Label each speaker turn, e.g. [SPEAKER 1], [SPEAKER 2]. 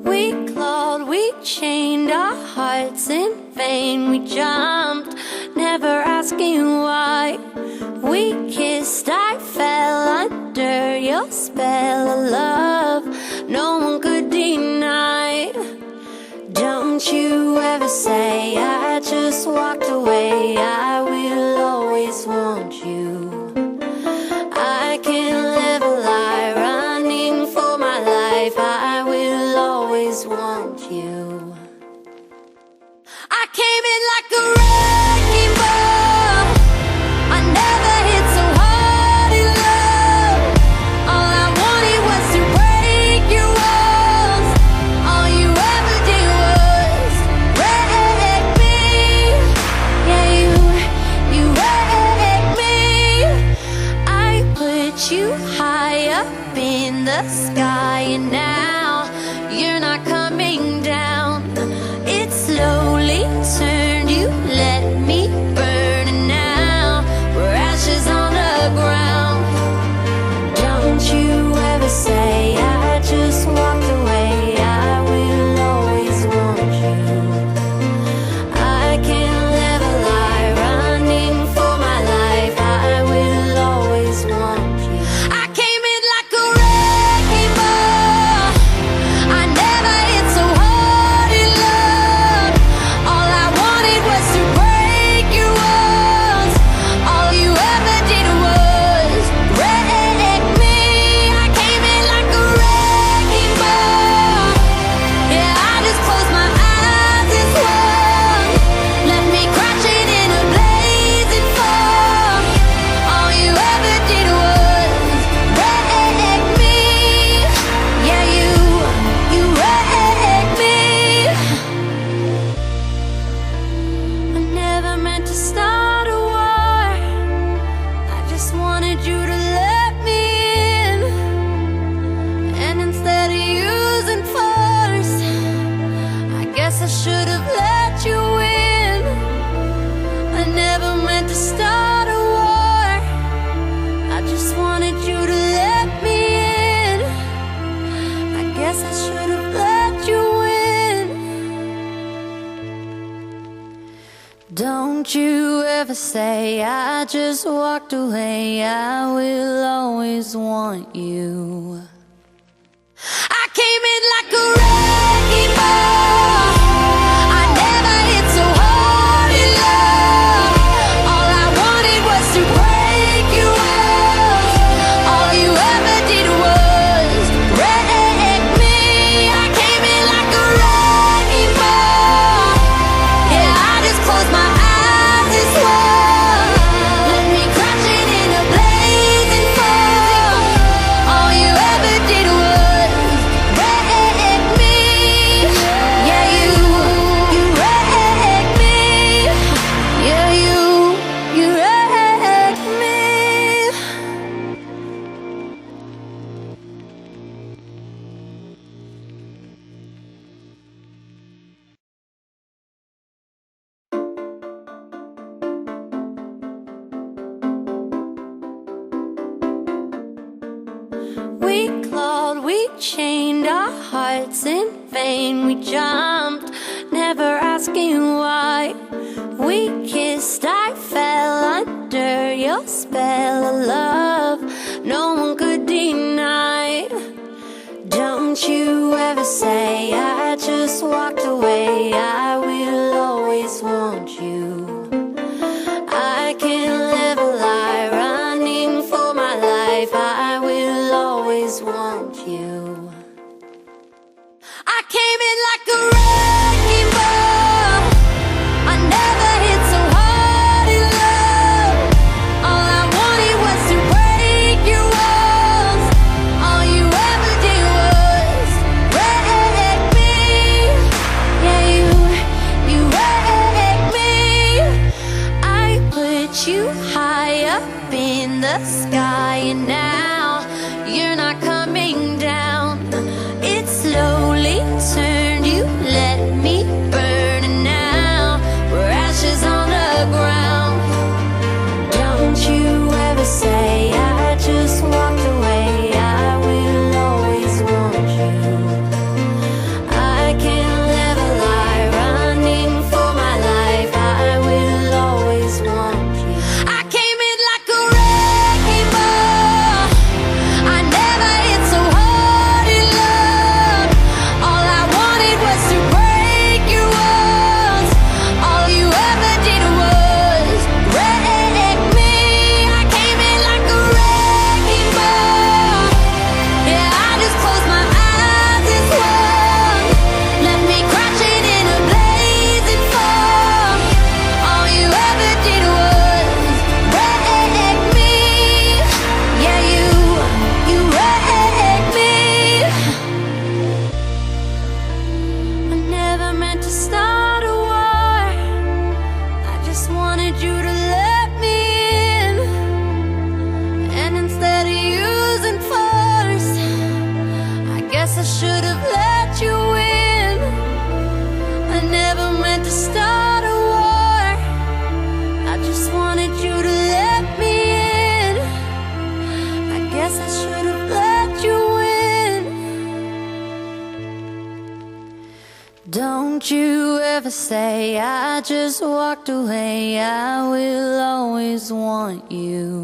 [SPEAKER 1] We clawed, we chained our hearts in vain. We jumped, never asking why. We kissed, I fell under your spell of love no one could deny. Don't you ever say I just walked away. I will always want you. I can't live a lie running for my life. I will always want you. I came in like a wrecking ball. I never hit so hard in love. All I wanted was to break your walls. All you ever did was wreck me. Yeah, you wrecked me. I put you high up in the sky, and now you're not coming down. It slowly turned, you let me burn, and now we're ashes on the ground. Don't you ever say I just walked away. I will always want you. I can't live a lie running for my life. I will always want you. I came in like a wrecking ball. I never hit so hard in love. All I wanted was to break your walls. All you ever did was wreck me. I came in like a wrecking ball. Yeah, I just closed my eyes and swung. Left me crashing in a blazing fall. All you ever did was wreck me. Yeah, you wrecked me. I never meant to start a war. I just wanted you to let me in. And instead of using force, I guess I should have let you in. I never meant to start a war. I just wanted you to let me in. I guess I should have let you in. Don't you ever say I just walked away. I will always want you. I came in like a wrecking ball. I never hit so hard in love. All I wanted was to break your walls. All you ever did was wreck me. I came in like a wrecking ball. Yeah, I just closed my eyes and swung. Left me crashing in a blazing fall. All you ever did was wreck me. Yeah, you wrecked me. Yeah, you wrecked me. We clawed, we chained our hearts in vain. We jumped, never asking why. We kissed, I fell under your spell of love no one could deny. Don't you ever say I just walked away. I will always want you. I can't live a lie running for my life. I will always want you. I came in like a wrecking ball. I never hit so hard in love. All I wanted was to break your walls. All you ever did was wreck me. Yeah, you wrecked me. I put you high up in the sky, and now you're not coming down. It slowly turned, you let me burn, and now we're ashes on the ground. Don't you ever say I just walked away. I will always want you. just wanted you to let me in. I guess I should have let you in. Don't you ever say I just walked away. I will always want you.